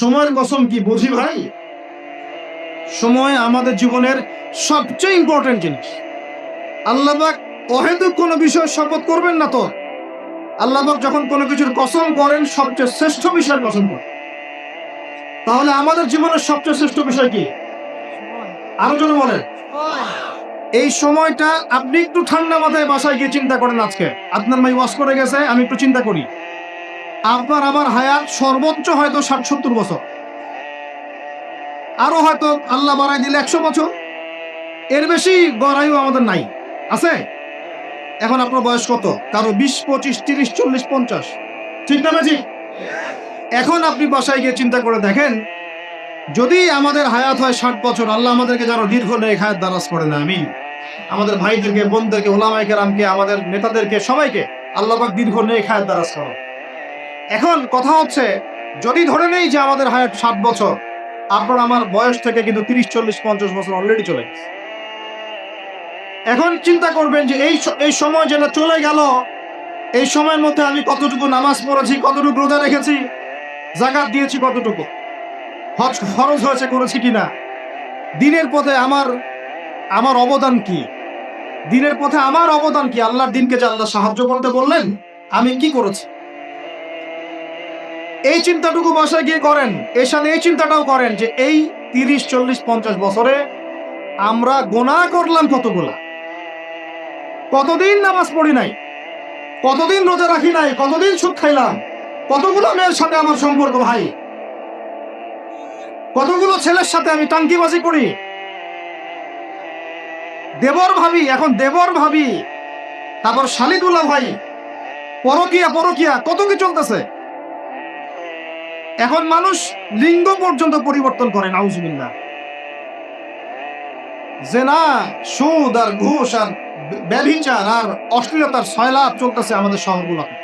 সময়ের কসম কি বুঝি ভাই? সময় আমাদের জীবনের সবচেয়ে ইম্পর্টেন্ট জিনিস। আল্লাহ পাক অহেতুক কোনো বিষয় শপথ করবেন না তো। আল্লাহ পাক যখন কোনো কিছুর কসম করেন সবচেয়ে শ্রেষ্ঠ বিষয়ের কসম করেন। তাহলে আমাদের জীবনের সবচেয়ে শ্রেষ্ঠ বিষয় কি? আরো জনে বলেন। এই সময়টা আপনি একটু ঠান্ডা মাথায় বাসায় গিয়ে চিন্তা করেন। আজকে আপনার ভাই ওয়াজ করে গেছে, আমি একটু চিন্তা করি, আপনার আমার হায়াত সর্বোচ্চ হয়তো ৬০-৭০ বছর, আরো হয়তো আল্লাহ বাড়াই দিলে ১০০ বছর। এর বেশি গড়াইও আমাদের নাই, আছে? এখন আপনার বয়স কত? কারো ২০, ২৫, ৩০, ৪০, ৫০, ঠিক না জি? এখন আপনি বাসায় গিয়ে চিন্তা করে দেখেন, যদি আমাদের হায়াত হয় ৬০ বছর, আল্লাহ আমাদেরকে যেন দীর্ঘ নেক হায়াত দারাজ করে না। আমিন। আমাদের ভাইদেরকে, বোনদেরকে, ওলামায়ে কেরামকে, আমাদের নেতাদেরকে, সবাইকে আল্লাহ পাক দীর্ঘ নেক হায়াত দারাজ করো। এখন কথা হচ্ছে, যদি ধরে নেই যে আমাদের হায়াত ৬০ বছর, আপনার আমার বয়স থেকে কিন্তু ৩০, ৪০, ৫০ বছর অলরেডি চলে গেছে। এখন চিন্তা করবেন যে এই সময় যেটা চলে গেল, এই সময়ের মধ্যে আমি কতটুকু নামাজ পড়েছি, কতটুকু রোজা রেখেছি, যাকাত দিয়েছি, কতটুকু হজ ফরজ হয়েছে করেছি কিনা, দিনের পথে আমার অবদান কি, দিনের পথে আমার অবদান কি, আল্লাহর দিনকে যে আল্লাহ সাহায্য করতে বললেন আমি কি করেছি। এই চিন্তাটুকু বাসায় গিয়ে করেন। এর সাথে এই চিন্তাটাও করেন যে এই ৩০, ৪০, ৫০ বছরে আমরা গুনাহ করলাম কতগুলা, কতদিন নামাজ পড়ি নাই, কতদিন রোজা রাখি নাই, কতদিন সুদ খাইলাম, কতগুলো মেয়ের সাথে আমার সম্পর্ক ভাই, কতগুলো ছেলের সাথে আমি টাঙ্কিবাজি করি, দেবর ভাবি, এখন দেবর ভাবি, তারপর শালিদুল্লাহ ভাই, পরকিয়া কত কি চলতেছে। এখন মানুষ লিঙ্গ পর্যন্ত পরিবর্তন করে, নাউজুবিল্লাহ। জেনা, সুদ আর ঘুষ আর ব্যভিচার আর অশ্লীলতার সয়লাব চলতেছে আমাদের শহরগুলোতে।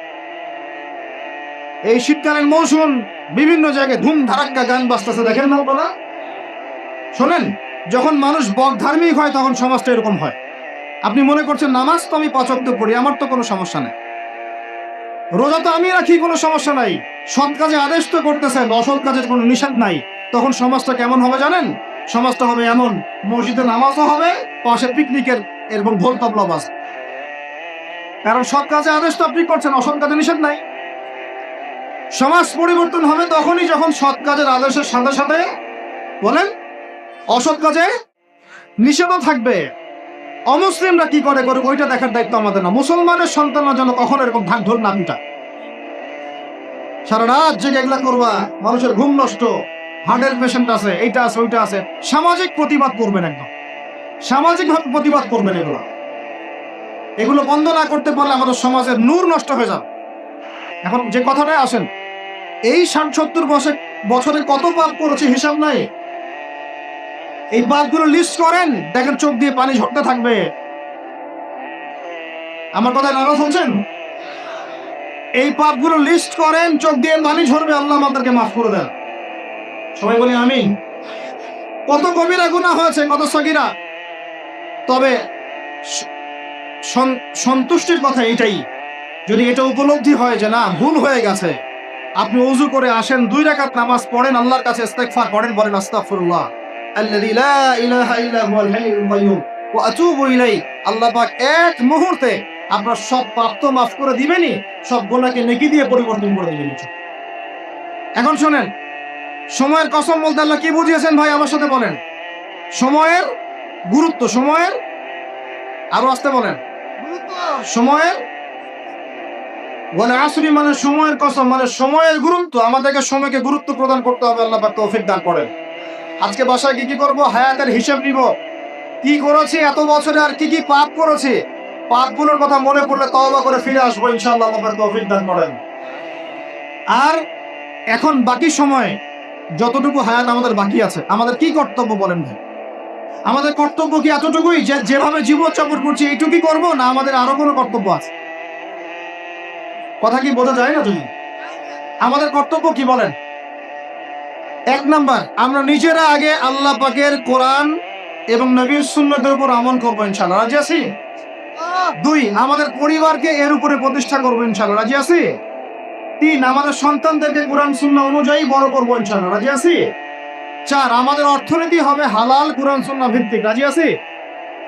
এই শীতকালীন মৌসুম বিভিন্ন জায়গায় ধুম ধারাক্কা গান বাজতেছে, দেখেন না আপনারা? শোনেন, যখন মানুষ ধার্মিক হয় তখন সমাজটা এরকম হয়। আপনি মনে করছেন নামাজ তো আমি ৫ ওয়াক্ত পড়ি, আমার তো কোনো সমস্যা নাই, রোজা তো আমি রাখি, কোনো সমস্যা নাই, সৎ কাজে আদেশ তো করতেছেন, অসৎ কাজের কোনো নিষেধ নাই। তখন সমাজটা কেমন হবে জানেন? সমাজটা হবে এমন, মসজিদে নামাজও হবে, পাশে পিকনিকের এরকম ঢোল তবলা বাজ। কারণ সৎ কাজে আদেশ তো আপনি করছেন, অসৎ কাজে নিষেধ নাই। সমাজ পরিবর্তন হবে তখনই যখন সৎ কাজের আদেশের সাথে সাথে বলেন অসৎ কাজে নিষেধও থাকবে। অমুসলিমরা কি করে করুক, ওইটা দেখার দায়িত্ব আমাদের না। মুসলমানের সন্তানরা যেন কখনো এরকম ঢাক ঢোল না পিটা, সারা রাত জেগে এগুলা করবা, মানুষের ঘুম নষ্ট, হার্টের পেশেন্ট আছে, এইটা আছে, ওইটা আছে। সামাজিক প্রতিবাদ করবেন, একদম সামাজিকভাবে প্রতিবাদ করবেন। এগুলো বন্ধ না করতে পারলে আমাদের সমাজের নূর নষ্ট হয়ে যাবে। এখন যে কথাটাই আসেন, এই ৬০-৭০ বছরে কত পাপ করেছে হিসাব নাই। এই পাপগুলো লিস্ট করেন, দেখেন চোখ দিয়ে পানি ঝরতে থাকবে। আমার কথায় নারাজ হচ্ছেন? এই পাপগুলো লিস্ট করেন, চোখ দিয়ে পানি ঝরবে, আল্লাহ আমাদেরকে মাফ করে দেন। সবাই বলি আমিন। কত কবিরা গুনাহ হয়েছে, কত সগীরা। তবে সন্তুষ্টির কথা এটাই, যদি এটা উপলব্ধি হয় যে না ভুল হয়ে গেছে, আপনি ওযু করে আসেন, ২ রাকাত নামাজ পড়েন, আল্লাহর কাছে ইস্তেগফার করেন, বলেন আস্তাগফিরুল্লাহ আল্লাযী লা ইলাহা ইল্লা হুয়াল হাইয়ুল কাইয়্যুম ওয়া আতুবু ইলাইহি। আল্লাহ পাক এক মুহূর্তে আপনার সব পাপ তো মাফ করে দিবেনই, সব গুনাহকে নেকি দিয়ে পরিবর্তন করে দিবেন। এখন শুনেন, সময়ের কসম বলতে আল্লাহ কি বুঝিয়েছেন ভাই, আমার সাথে বলেন। সময়ের গুরুত্ব, সময়ের, আরো আসতে বলেন, সময়ের, বলে আসরি মানে সময়ের কসম, মানে সময়ের গুরুত্ব। আমাদেরকে সময়কে গুরুত্ব প্রদান করতে হবে, আল্লাহ পাক তৌফিক দান করেন। আজকে বাসায় কি করব, হায়াতের হিসাব নিব, কি করেছি এত বছরে, আর কি পাপ করেছি, পাপগুলোর কথা মনে পড়লে তওবা করে ফিরে আসবো ইনশাআল্লাহ, আল্লাহ পাক তৌফিক দান করেন। আর এখন বাকি সময় যতটুকু হায়াত আমাদের বাকি আছে, আমাদের কি কর্তব্য বলেন ভাই? আমাদের কর্তব্য কি এতটুকুই যে যেভাবে জীবনযাপন করছি এইটুকুই করব, না আমাদের আরো কোনো কর্তব্য আছে? কথা কি বোঝা যায় না? যদি আমাদের কর্তব্য কি বলেন? ১ নাম্বার, আমরা নিজেরা আগে আল্লাহ পাকের কোরআন এবং নবীর সুন্নতের উপর আমল করবো ইনশাআল্লাহ, রাজি আছি? ২, আমাদের পরিবারকে এর উপরে প্রতিষ্ঠা করবো ইনশাআল্লাহ, রাজি আছি? 3, আমাদের সন্তানদেরকে কোরআন সুন্নাহ অনুযায়ী বড় করবো ইনশাআল্লাহ, রাজি আছি? 4, আমাদের অর্থনীতি হবে হালাল কোরআন সুন্নাহ ভিত্তিক, রাজি আছি?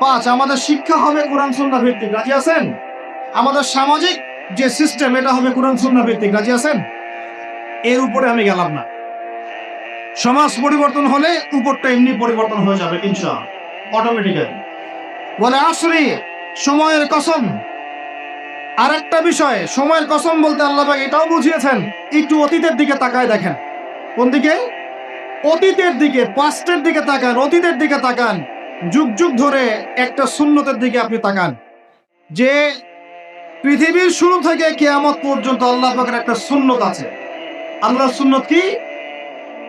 5, আমাদের শিক্ষা হবে কোরআন সুন্নাহ ভিত্তিক, রাজি আছেন? আমাদের সামাজিক যে সিস্টেম এটা হবে কোরআন সুন্নাহ ভিত্তিক, রাজি আছেন? এর উপরে আমি গেলাম না। সমাজ পরিবর্তন হলে উপরটা এমনি পরিবর্তন হয়ে যাবে ইনশাআল্লাহ, অটোমেটিক্যালি। বলে আসরি, সময়ের কসম। আরেকটা বিষয়, সময়ের কসম বলতে আল্লাহ পাক এটাও বুঝিয়েছেন, একটু অতীতের দিকে তাকায় দেখেন। কোন দিকে? অতীতের দিকে, পাস্টের দিকে তাকান, অতীতের দিকে তাকান। যুগ যুগ ধরে একটা সুন্নতের দিকে আপনি তাকান, যে পৃথিবীর শুরু থেকে কিয়ামত পর্যন্ত আল্লাহ পাকের একটা সুন্নত আছে। আল্লাহর সুন্নত কি?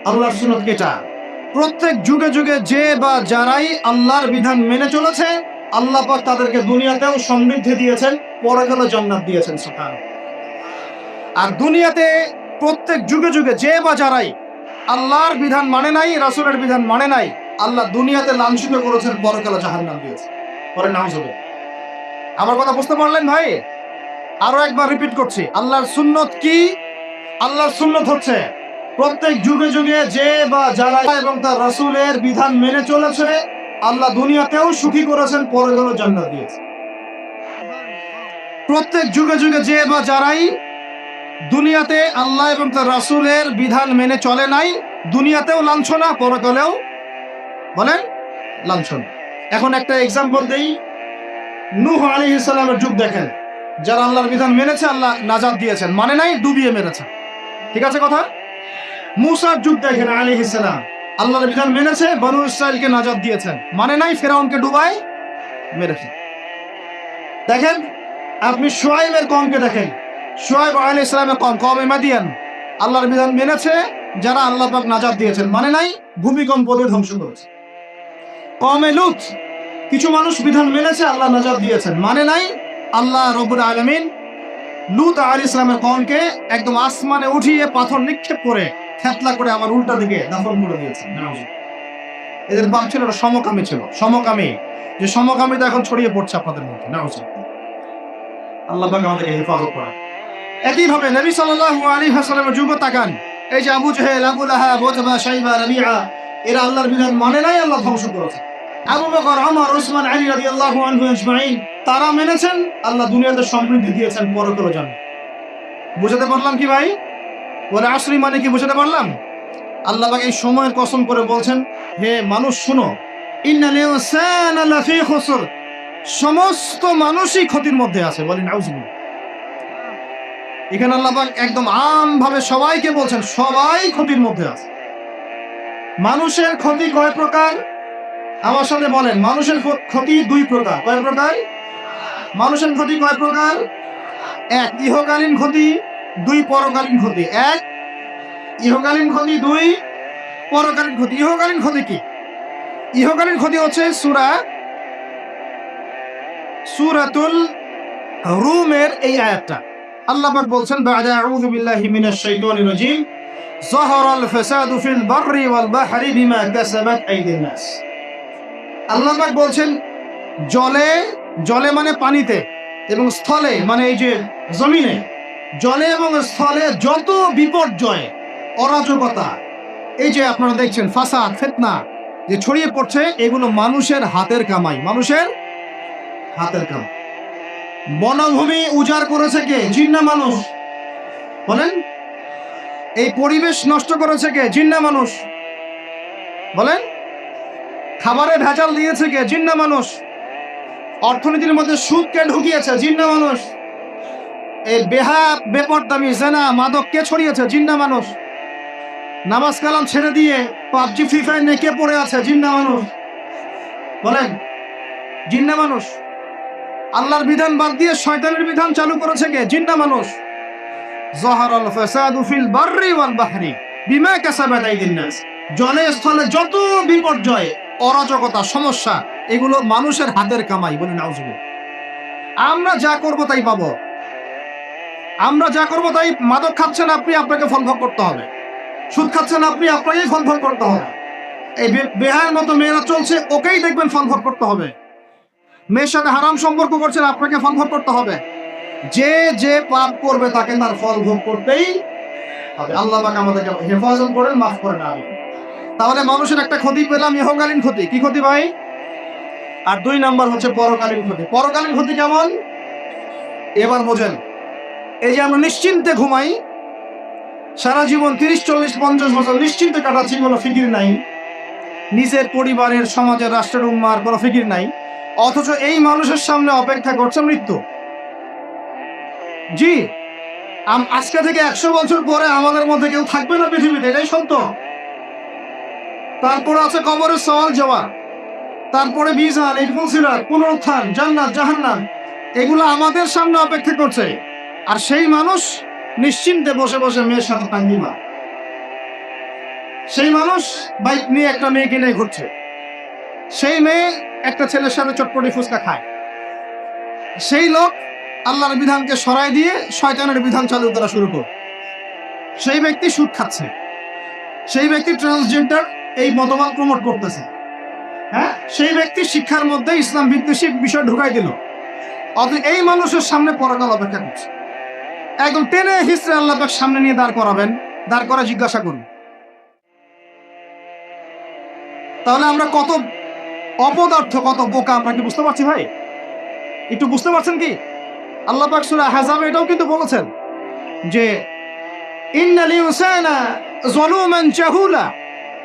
আল্লাহর সুন্নত এটা প্রত্যেক যুগে যুগে যে বা যারাই আল্লাহর বিধান মেনে চলেছে, আল্লাহ পাক তাদেরকে দুনিয়াতেও সমৃদ্ধি দিয়েছেন, পরকালে জান্নাত দিয়েছেন। সুবহানাল্লাহ। আর দুনিয়াতে প্রত্যেক যুগে যুগে যে বা যারাই আল্লাহর বিধান মানে নাই, রাসূলের বিধান মানে নাই, আল্লাহ দুনিয়াতে লাঞ্ছিত করেছেন, পরকালে জাহান্নাম দিয়েছেন। পরে নাউজ হবে। আমার কথা বুঝতে পারলেন ভাই? আরো একবার রিপিট করছি, আল্লাহর সুন্নত কি? আল্লাহর সুন্নত হচ্ছে প্রত্যেক যুগে যুগে যে বা যারা এবং তার রাসূলের বিধান মেনে চলেছে, আল্লাহ দুনিয়াতেও সুখী করেছেন, পরকালে জান্নাত দিয়েছেন। প্রত্যেক যুগে যুগে যে বা যারাই দুনিয়াতে আল্লাহ এবং তার রাসূলের বিধান মেনে চলে নাই, দুনিয়াতেও লাঞ্ছনা, পরকালেও বলেন লাঞ্ছনা। এখন একটা এক্সাম্পল দেই, নূহ আলাইহিস সালামের যুগ দেখেন, যারা আল্লাহর বিধান মেনেছে আল্লাহ নাজাত দিয়েছেন, মানে নাই ডুবিয়ে মেরেছে। ঠিক আছে কথা? মূসার যুগ দেখেন আলাইহিস সালাম, আল্লাহর বিধান মেনেছে, বনু ইসরাইলকে নাজাত দিয়েছেন, মানে নাই ফিরআউনকে ডুবায় মেরেছে। দেখেন আপনি শুআয়বের কওমকে দেখেন, শুআয়ব আলাইহিস সালামের কওম, কওমে মাদিয়ান, আল্লাহর বিধান মেনেছে, যারা আল্লাহ পাক নাজাত দিয়েছেন, মানে নাই ভূমিকম্প দিয়ে ধ্বংস করেছে। কওমে লূত, কিছু মানুষ বিধান মেনেছে, আল্লাহ নাজাত দিয়েছেন, মানে নাই, আল্লাহ রব্বুল আলামিন লূত আলাইহিস সালামের কওমকে একদম আসমানে উঠিয়ে পাথর নিক্ষেপ করে থেতলা করে আবার উল্টা দিকে দাফন করে দিয়েছেন। এদের বাপ ছিল সমকামী, ছিল সমকামী, যে সমকামিতা এখন ছড়িয়ে পড়ছে আপনাদের মধ্যে। আল্লাহ পাক আমাদেরকে হেফাজত করেন। একইভাবে নবী সাল্লাল্লাহু আলাইহি ওয়াসাল্লামের যুগ তাকান, এই যে আবু জাহেল, আবু লাহাব, উতবা, শাইবা, রাবিআ, এরা আল্লাহর বিধান মানে নাই, আল্লাহ ধ্বংস করেছে। আবু বকর, ওমর, ওসমান, আলী রাদিয়াল্লাহু আনহু আজমাইন, তারা মেনেছেন, আল্লাহ দুনিয়াতে সমৃদ্ধি দিয়েছেন, পরকালে জান্নাত। বুঝাতে পারলাম কি ভাই? বলে আসরি মানে কি বুঝাতে পারলাম? আল্লাহ পাক এই সময়ের কসম করে বলছেন, হে মানুষ শুনো, ইন্নাল ইনসানা লাফি খুসর, সমস্ত মানুষই ক্ষতির মধ্যে আছে। বলেন নাউজুবিল্লাহ। এখানে আল্লাহ পাক একদম আম ভাবে সবাইকে বলছেন, সবাই ক্ষতির মধ্যে আছে। মানুষের ক্ষতি কয় প্রকার? আমার সাথে বলেন, মানুষের ক্ষতি 2 প্রকার। কয় প্রকার? মানুষের ক্ষতি কয় প্রকার? 1 ইহকালীন ক্ষতি, 2 পরকালীন ক্ষতি। 1 ইহকালীন ক্ষতি, 2 পরকালীন ক্ষতি। ইহকালীন ক্ষতি কি? ইহকালীন ক্ষতি হচ্ছে সূরাতুল রুমের এই আয়াতটা। আল্লাহ পাক বলছেন, বা'দা আউযু বিল্লাহি মিনাশ শাইতানির রাজীম, যাহারাল ফাসাদু ফিল বাররি ওয়াল বাহরি বিমা কাসাবাত আইদিন নাস। আল্লাহ পাক বলছেন, জলে, জলে মানে পানিতে, এবং স্থলে মানে এই যে জমিনে, জলে এবং স্থলে যত বিপর্যয়, অরাজকতা, এই যে আপনারা দেখছেন ফাসাদ, ফিতনা যে ছড়িয়ে পড়ছে, এগুলো মানুষের হাতের কামাই, মানুষের হাতের কামাই। বনভূমি উজাড় করেছে কে? জিন না মানুষ? বলেন। এই পরিবেশ নষ্ট করেছে কে? জিন না মানুষ? বলেন। খাবারে ভেজাল দিয়েছে কে? জিন না মানুষ? অর্থনীতির মধ্যে সুদ কে ঢুকিয়েছে? জিন না মানুষ? এই বেপরদামি, জেনা, মাদক কে ছড়িয়েছে? জিন না মানুষ? নামাজ কালাম ছেড়ে দিয়ে পাবজি, ফ্রি ফায়ার নিয়ে কে পড়ে আছে? জিন না মানুষ? বলেন, জিন না মানুষ? আল্লাহর বিধান বাদ দিয়ে শয়তানের বিধান চালু করেছে কে? জিন না মানুষ? যাহারাল ফাসাদু ফিল বাররি ওয়াল বাহরি বিমা কাসাবাত আইদিন নাস, জলে স্থলে যত বিপর্যয়, অরাজকতা, সমস্যা, এগুলো মানুষের হাতের কামাই। বলি নাউজুবিল্লাহ। আমরা যা করব তাই পাবো। আমরা যা করব তাই। মাদক খাচ্ছেন আপনি, আপনাকে ফল ভোগ করতে হবে। সুদ খাচ্ছেন আপনি, আপনাকেই ফল ভোগ করতে হবে। এই বেহায়ের মতো মেয়েরা চলছে, ওকেই দেখবেন ফল ভোগ করতে হবে। মেয়ের সাথে হারাম সম্পর্ক করছেন, আপনাকে ফল ভোগ করতে হবে। যে যে পাপ করবে তাকে তার ফল ভোগ করতেই হবে। আল্লাহ পাক আমাদেরকে হেফাজত করেন, মাফ করেন। আমি তাহলে মানুষের একটা ক্ষতি পেলাম, ইহকালীন ক্ষতি। কি ক্ষতি ভাই? আর 2 নাম্বার হচ্ছে পরকালীন ক্ষতি। পরকালীন ক্ষতি কেমন এবার বোঝেন। এই যে আমরা নিশ্চিন্তে ঘুমাই, সারা জীবন 30, 40, 50 বছর নিশ্চিন্তে কাটাচ্ছি, কোনো ফিকির নাই, নিজের পরিবারের, সমাজের, রাষ্ট্রের, উম্মার কোনো ফিকির নাই, অথচ এই মানুষের সামনে অপেক্ষা করছে মৃত্যু। জি, আজকে থেকে 100 বছর পরে আমাদের মধ্যে কেউ থাকবে না পৃথিবীতে, এটাই সত্য। তারপরে আছে কবরের সওয়াল জবাব, তারপরে মিজান, ইলমুল সিরাত, পুনরুত্থান, জান্নাত, জাহান্নাম, এগুলো আমাদের সামনে অপেক্ষা করছে। আর সেই মানুষ নিশ্চিন্তে বসে বসে মেয়ের সাথে টাঙ্গিমা, সেই মানুষ বাইক নিয়ে একটা মেয়েকে নিয়ে ঘুরছে, সেই মেয়ে একটা ছেলের সাথে চটপটি ফুচকা খায়, সেই লোক আল্লাহর বিধানকে সরাই দিয়ে শয়তানের বিধান চালু করা শুরু করে, সেই ব্যক্তি সুদ খাচ্ছে, সেই ব্যক্তি ট্রান্সজেন্ডার এই মতবাদ প্রমোট করতেছে, হ্যাঁ, সেই ব্যক্তি শিক্ষার মধ্যে ইসলাম বিদ্বেষী বিষয় ঢুকাই দিল। অথচ এই মানুষের সামনে পরকাল অপেক্ষা করছে। একদম টেনে হিস্ট্রি আল্লাহ পাক সামনে নিয়ে দাঁড় করাবেন, দাঁড় করা জিজ্ঞাসা করুন। তাহলে আমরা কত অপদার্থ, কত বোকা, আমরা কি বুঝতে পারছি ভাই? একটু বুঝতে পারছেন কি? আল্লাহ পাক সূরা আহজাবে এটাও কিন্তু বলেছেন যে ইন্নাল ইনসানা যালুমান জাহুলা।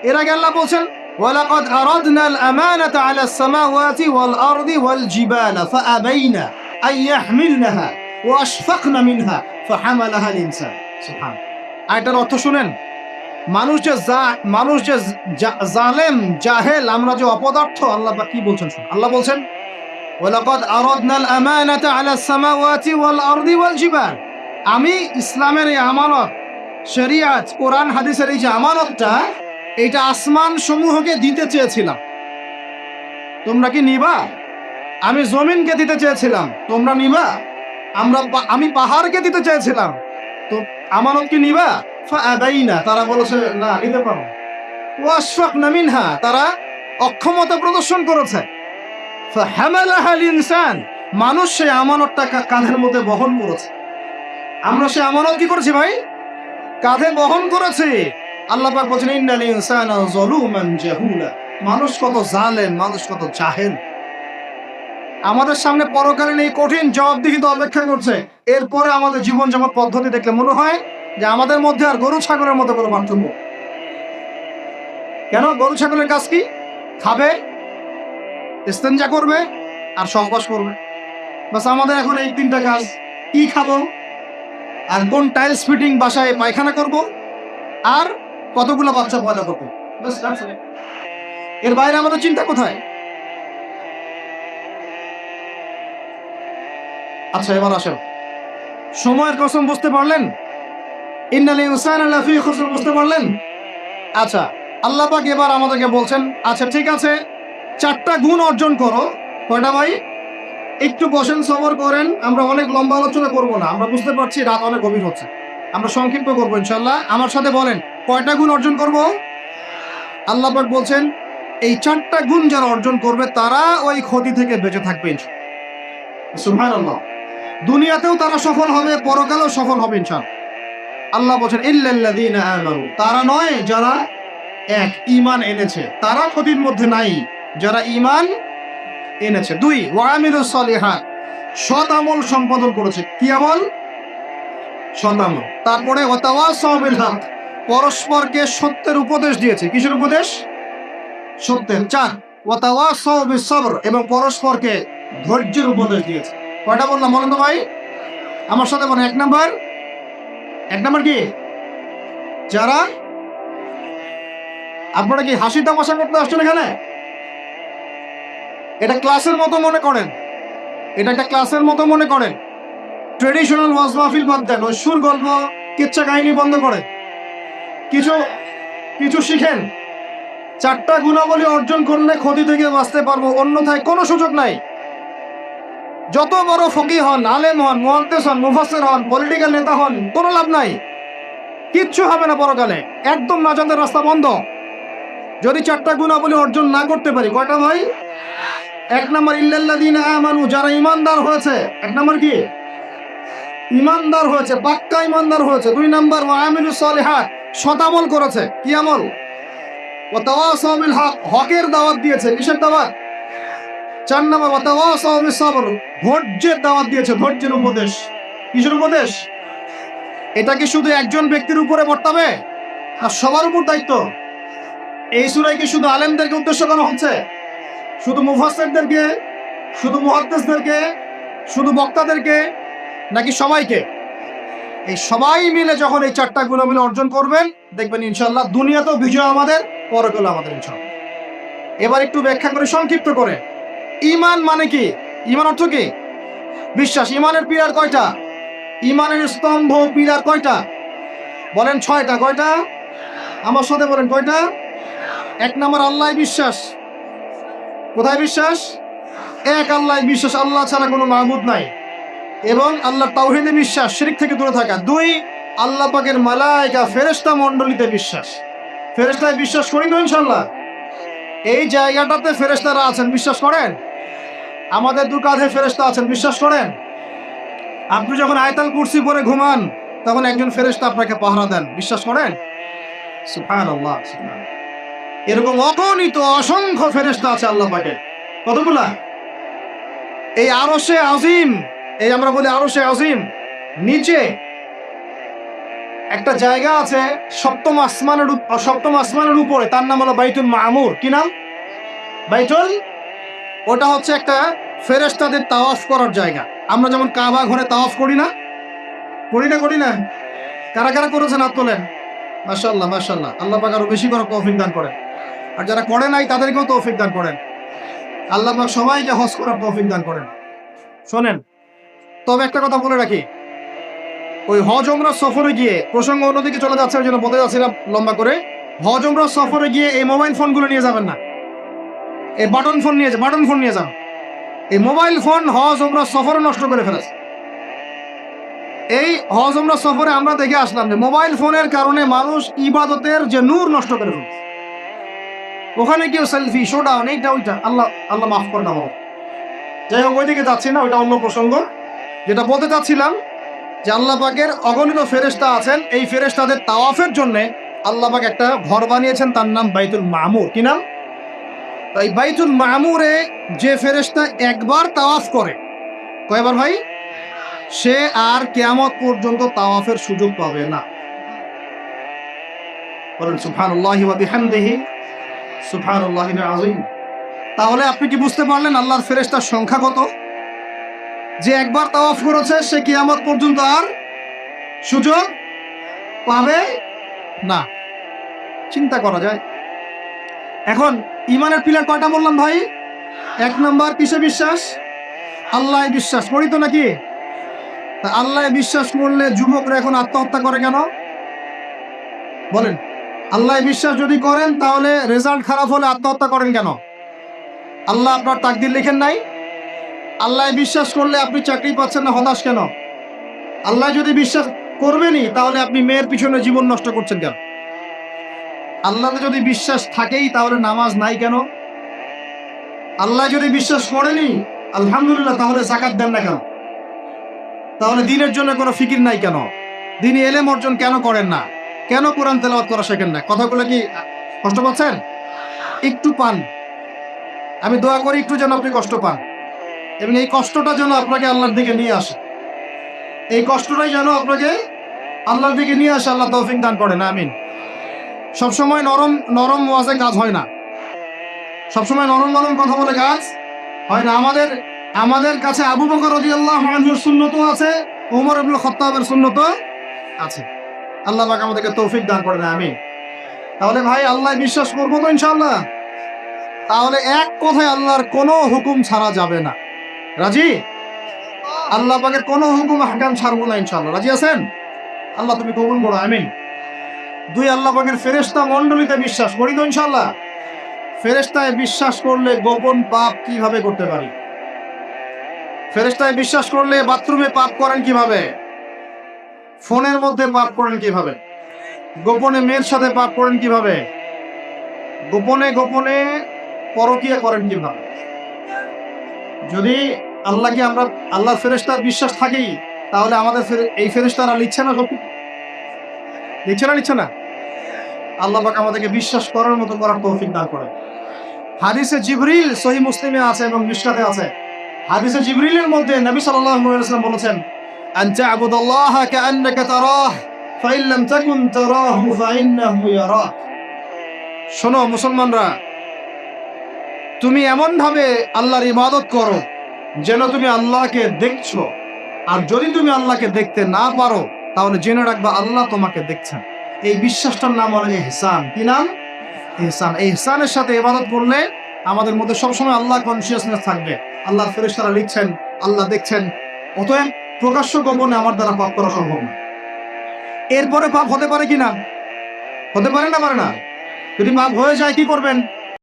এর আগে আল্লাহ বলেছেন ওয়ালাকাদ আরাদনাল আমানাতা আলাস সামাওয়াতি ওয়াল আরদি ওয়াল জিবালা ফাআবাইনা আন ইয়াহমিলনাহা ওয়া আশফাকনা মিনহা ফাহামালাহাল ইনসান। সুবহানাল্লাহ। আয়াতের অর্থ শুনেন। মানুষ যে জালেম, জাহেল, আমরা যে অপদার্থ, আল্লাহ পাক কি বলছেন শুনুন। আল্লাহ বলছেন ওয়ালাকাদ আরাদনাল আমানাতা আলাস সামাওয়াতি ওয়াল আরদি ওয়াল জিবাল। আমি ইসলামের এই আমানত, শরিয়াত, কোরআন হাদিসের এই যে আমানতটা, এটা আসমান সমূহকে দিতে চেয়েছিলাম, তোমরা কি নিবা? আমি জমিনকে দিতে চেয়েছিলাম, তোমরা নিবা? আমি পাহাড়কে দিতে চেয়েছিলাম, তো আমানত কি নিবা? ফাআবাইনা, তারা বলেছে না, নিতে পারো। ওয়াশফাকনা মিনহা, তারা অক্ষমতা প্রদর্শন করেছে। ফাহামালাহাল ইনসান, মানুষ সেই আমানতটা কাঁধের মধ্যে বহন করেছে। আমরা সেই আমানত কি করেছি ভাই? কাঁধে বহন করেছি। আল্লাহ পাক বলেন ইন্নাল ইনসানা যালুমান জাহুলা। মানুষ কত জালেম, মানুষ কত জাহেল। আমাদের সামনে পরকালীন এই কঠিন জবাবদিহিতা অপেক্ষা করছে। এরপরে আমাদের জীবন যেমন পদ্ধতি দেখলে মনে হয় যে আমাদের মধ্যে আর গরু ছাগলের মধ্যে কোনো পার্থক্য। কেন? গরু ছাগলের কাজ কি? খাবে, ইস্তেঞ্জা করবে আর সহবাস করবে, বাস। আমাদের এখন এই 3টা কাজ। কি খাবো, আর কোন টাইলস ফিটিং বাসায় পায়খানা করব, আর কতগুলো বাচ্চা পয়দা করবো, বাস। এর বাইরে আমাদের চিন্তা কোথায়? আচ্ছা, এবার আসেন, সময়ের কসম বুঝতে পারলেন? ইন্নাল ইনসানা লাফি খুসর বুঝতে পারলেন? আচ্ছা, আল্লাহ পাক এবার আমাদেরকে বলছেন, আচ্ছা ঠিক আছে, 4টা গুণ অর্জন করো। কয়টা ভাই? একটু বসেন, সবর করেন। আমরা অনেক লম্বা আলোচনা করব না, আমরা বুঝতে পারছি রাত অনেক গভীর হচ্ছে, আমরা সংক্ষিপ্ত করবো ইনশাল্লাহ। আমার সাথে বলেন, কয়টা গুণ অর্জন করব? আল্লাহ পাক বলছেন এই 4টা গুণ যারা অর্জন করবে তারা ওই ক্ষতি থেকে বেঁচে থাকবে ইনশাআল্লাহ। সুবহানাল্লাহ। দুনিয়াতেও তারা সফল হবে, পরকালেও সফল হবে ইনশাআল্লাহ। আল্লাহ বলছেন ইল্লাল্লাযীনা আমানু, তারা নয় যারা এক ঈমান এনেছে, তারা ক্ষতির মধ্যে নাই, যারা ঈমান এনেছে। 2 ওয়া আমিলুস সলিহাত, সৎ আমল সম্পাদন করেছে। কি আমল? সৎ আমল। তারপরে ওয়া তাওয়াসাউ বিল হক, পরস্পরকে সত্যের উপদেশ দিয়েছে। কিসের উপদেশ? সত্যের। 4 ওয়া তাওয়াসাউ বিস সবর, এবং পরস্পরকে ধৈর্যের উপদেশ দিয়েছে। কয়টা বললাম বলেন তো ভাই? আমার সাথে বলেন। 1 নাম্বার কি? যারা, আপনারা কি হাসি তামাশা করতে আসছেন এখানে? এটা ক্লাসের মতো মনে করেন, এটা একটা ক্লাসের মতো মনে করেন। ট্রেডিশনাল ওয়াজ মাহফিল বাদ দেন, ওই সুর, গল্প, কিচ্ছা কাহিনী বন্ধ করেন, কিছু শিখেন। 4টা গুণাবলী অর্জন করলে ক্ষতি থেকে বাঁচতে পারবো, অন্যথায় কোনো সুযোগ নাই। যত বড় ফকিহ হন, আলেম হন, মুহাদ্দিস হন, মুফাসসির হন, পলিটিক্যাল নেতা হন, কোনো লাভ নাই, কিচ্ছু হবে না পরকালে। একদম নাজাতের রাস্তা বন্ধ যদি 4টা গুণাবলী অর্জন না করতে পারি। কয়টা ভাই? 1 নাম্বার ইল্লাল্লাযীনা আমানু, যারা ঈমানদার হয়েছে। 1 নাম্বার কি? ইমানদার হয়েছে, পাক্কা ইমানদার হয়েছে। 2 নাম্বার ওয়া আমিলুস সলিহাত, সৎ আমল করেছে। কি আমল? ওয়া তাওয়াসাউ বিল হক, হকের দাওয়াত দিয়েছে। কিসের দাওয়াত? 4 নাম্বার ওয়া তাওয়াসাউ বিস সবর, ধৈর্যের দাওয়াত দিয়েছে, ধৈর্যের উপদেশ। কিসের উপদেশ? এটা কি শুধু একজন ব্যক্তির উপরে বর্তাবে, আর সবার উপর দায়িত্ব? এই সূরায় কি শুধু আলেমদেরকে উদ্দেশ্য করা হচ্ছে? শুধু মুফাসসিরদেরকে, শুধু মুহাদ্দিসদেরকে, শুধু বক্তাদেরকে, নাকি সবাইকে? এই সবাই মিলে যখন এই 4টা গুণ মিলে অর্জন করবেন, দেখবেন ইনশাআল্লাহ দুনিয়াতেও বিজয় আমাদের, পরকালেও আমাদের ইনশাআল্লাহ। এবার একটু ব্যাখ্যা করে সংক্ষিপ্ত করে, ঈমান মানে কি? ঈমান অর্থ কি? বিশ্বাস। ঈমানের পিলার কয়টা? ঈমানের স্তম্ভ পিলার কয়টা? বলেন 6টা। কয়টা? আমার সাথে বলেন কয়টা? 1 নাম্বার আল্লাহ বিশ্বাস। কোথায় বিশ্বাস? এক আল্লাহ বিশ্বাস, আল্লাহ ছাড়া কোনো মাবুদ নাই। এবং আল্লাহর তাওহীদে বিশ্বাস, শিরক থেকে দূরে থাকা। 2, আল্লাহ পাকের মালায়েকা ফেরেশতা মণ্ডলীতে বিশ্বাস। ফেরেশতায় বিশ্বাস করি তো ইনশাআল্লাহ? এই জায়গাটাতে ফেরেশতারা আছেন, বিশ্বাস করেন? আমাদের 2 কাঁধে ফেরেশতা আছেন, বিশ্বাস করেন? আপনি যখন আয়াতুল কুরসি পড়ে ঘুমান, তখন একজন ফেরেশতা আপনাকে পাহারা দেন, বিশ্বাস করেন? সুবহানাল্লাহ, সুবহানাল্লাহ। এরকম অগণিত অসংখ্য ফেরেশতা আছে আল্লাহ পাকের। কতগুলা? এই আরশে আজিম, এই আমরা বলি আরশে আজিম, নিচে একটা জায়গা আছে সপ্তম আসমানের উপরে, তার নাম হলো বাইতুল মামুর। কি নাম? বাইতুল। ওটা হচ্ছে একটা ফেরেশতাদের তাওয়াফ করার জায়গা। আমরা যেমন কাবা ঘরে তাওয়াফ করি না? করি না? কারা কারা করেছেন হাত তোলেন। মাশাআল্লাহ, মাশাআল্লাহ। আল্লাহ পাক আরো বেশি করে তৌফিক দান করেন। আর যারা করে নাই তাদেরকেও তৌফিক দান করেন। আল্লাহ পাক সবাইকে হজ করার তৌফিক দান করেন। শোনেন, তবে একটা কথা বলে রাখি, ওই হজ উমরা সফরে গিয়ে, প্রসঙ্গ অন্যদিকে চলে যাচ্ছে, ওই জন্য বলতে যাচ্ছিলাম লম্বা করে, হজ উমরা সফরে গিয়ে এই মোবাইল ফোনগুলো নিয়ে যাবেন না। এই বাটন ফোন নিয়ে যান। এই মোবাইল ফোন হজ উমরা সফরে নষ্ট করে ফেলেছে। এই হজ উমরা সফরে আমরা দেখে আসলাম যে মোবাইল ফোনের কারণে মানুষ ইবাদতের যে নূর নষ্ট করে ফেলছে। ওখানে কেউ সেলফি, শোডাউন, এইটা ওইটা, আল্লাহ মাফ করে না। যাই হোক, ওইদিকে যাচ্ছি না, ওইটা অন্য প্রসঙ্গ। যেটা বলতে চাচ্ছিলাম যে আল্লাহ পাকের অগণিত ফেরেশতা আছেন। এই ফেরেশতাদের তাওয়াফের জন্য আল্লাহ পাক একটা ঘর বানিয়েছেন, তার নাম বাইতুল মামুর। কি নাম? এই বাইতুল মামুরে যে ফেরেশতা একবার তাওয়াফ করে, কয়বার ভাই? সে আর কিয়ামত পর্যন্ত তাওয়াফের সুযোগ পাবে না। বলেন সুবহানাল্লাহি ওয়া বিহামদিহি, সুবহানাল্লাহিল আযীম। তাহলে আপনি কি বুঝতে পারলেন আল্লাহর ফেরেশতার সংখ্যা কত? যে একবার তাওয়াফ করেছে সে কিয়ামত পর্যন্ত আর সুযোগ পাবে না। চিন্তা করা যায়। এখন ঈমানের পিলার কয়টা বললাম ভাই? 1 নাম্বার কিসে বিশ্বাস? আল্লাহ বিশ্বাস করি তো নাকি? তা আল্লাহ বিশ্বাস করলে যুবকরা এখন আত্মহত্যা করে কেন? বলেন, আল্লাহ বিশ্বাস যদি করেন তাহলে রেজাল্ট খারাপ হলে আত্মহত্যা করেন কেন? আল্লাহ আপনার তাকদির লিখেন নাই? আল্লাহ বিশ্বাস করলে আপনি চাকরি পাচ্ছেন না, হতাশ কেন? আল্লাহ যদি বিশ্বাস করবেনই, তাহলে আপনি মেয়ের পিছনে জীবন নষ্ট করছেন কেন? আল্লাহতে যদি বিশ্বাস থাকেই, তাহলে নামাজ নাই কেন? আল্লাহ যদি বিশ্বাস করেনি, আলহামদুলিল্লাহ, তাহলে যাকাত দেন না কেন? তাহলে দ্বীনের জন্য কোনো ফিকির নাই কেন? দ্বীনি ইলম অর্জন কেন করেন না? কেন কোরআন তেলাওয়াত করা শেখেন না? কথাগুলো কি কষ্ট পাচ্ছেন? একটু পান। আমি দোয়া করি একটু যেন আপনি কষ্ট পান, এবং এই কষ্টটা যেন আপনাকে আল্লাহর দিকে নিয়ে আসে। এই কষ্টটাই যেন আপনাকে আল্লাহর দিকে নিয়ে আসে। আল্লাহ তৌফিক দান করেন, আমিন। সবসময় নরম ওয়াজে কাজ হয় না। সবসময় নরম কথা বলে কাজ হয় না। আমাদের কাছে আবু বকর রাদিয়াল্লাহু আনহুর সুন্নতও আছে, ওমর ইবনে খাত্তাবের সুন্নতও আছে। আল্লাহ পাক আমাদেরকে তৌফিক দান করেন, আমিন। তাহলে ভাই আল্লাহ বিশ্বাস করবো তো ইনশাআল্লাহ? তাহলে এক কথায় আল্লাহর কোনো হুকুম ছাড়া যাবে না। রাজি? আল্লাহ পাকের কোনো হুকুম আহকাম ছাড়বো না ইনশাআল্লাহ। রাজি আছেন? আল্লাহ তুমি কবুল করো, আমিন। 2, আল্লাহ পাকের ফেরেশতা মণ্ডলীতে বিশ্বাস করি তো ইনশাআল্লাহ? ফেরেশতায় বিশ্বাস করলে গোপন পাপ কিভাবে করতে পারি? ফেরেশতায় বিশ্বাস করলে বাথরুমে পাপ করেন কিভাবে? ফোনের মধ্যে পাপ করেন কিভাবে? গোপনে মেয়ের সাথে পাপ করেন কিভাবে? গোপনে পরকীয়া করেন কিভাবে? যদি আল্লাহর ফেরেশতার বিশ্বাস থাকেই, তাহলে আমাদের এই ফেরেশতারা লিখছে না? লিখছে না? আল্লাহ পাক আমাদেরকে বিশ্বাস করার মতো করার তৌফিক দান করে। হাদিসে জিবরিল সহিহ মুসলিমে আছে এবং মিশকাতে আছে। হাদিসে জিবরিলের মধ্যে নবী সাল্লাল্লাহু আলাইহি ওয়াসাল্লাম বলেছেন, আন তা'বুদাল্লাহা কাআন্নাকা তারাহ ফাইন লাম তাকুন তারাহু ফাইন্নাহু ইয়ারাক। শোনো মুসলমানরা, তুমি এমন ভাবে আল্লাহর ইবাদত করো যেন তুমি আল্লাহকে দেখছো, আর যদি তুমি আল্লাহকে দেখতে না পারো তাহলে জেনে রাখবা আল্লাহ তোমাকে দেখছেন। এই বিশ্বাসটার নাম হলো ইহসান। কি নাম? ইহসান। এই ইহসানের সাথে ইবাদত করলে আমাদের মধ্যে সবসময় আল্লাহ কনসিয়াসনেস থাকবে। আল্লাহর ফেরেশতারা লিখছেন, আল্লাহ দেখছেন। অতএব প্রকাশ্য গোপনে আমার দ্বারা পাপ করা সম্ভব না। এরপরে পাপ হতে পারে কি না? হতে পারে না? পারে না। যদি পাপ হয়ে যায় কি করবেন?